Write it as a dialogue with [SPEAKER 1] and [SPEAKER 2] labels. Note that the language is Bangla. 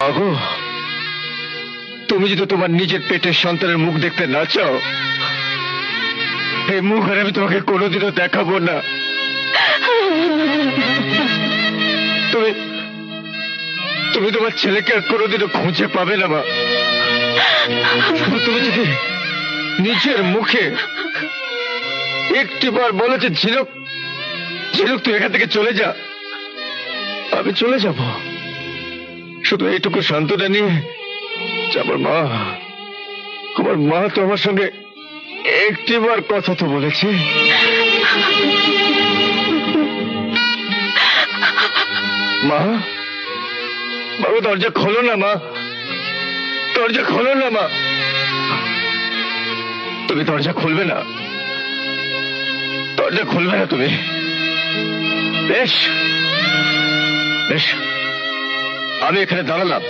[SPEAKER 1] আগো, তুমি যদি তোমার নিজের পেটের সন্তানের মুখ দেখতে না চাও, এই মুখ আর আমি তোমাকে কোনোদিনও দেখাবো না। তুমি তুমি তোমার ছেলেকে আর কোনোদিনও খুঁজে পাবে না মা। তুমি যদি নিজের মুখে একটিবার বলো যে ঝিনুক, ঝিনুক তুই এখান থেকে চলে যা, আমি চলে যাব। শুধু এইটুকু সান্ত্বনা নিয়ে যে আমার মা তো আমার সঙ্গে একটিবার কথা তো বলেছে। মা, বাবু দরজা খোলো না মা, দরজা খোলো না মা। তুমি দরজা খুলবে না, দরজা খুলবে না তুমি? বেশ বেশ, আমি এখানে দাঁড়ালাম।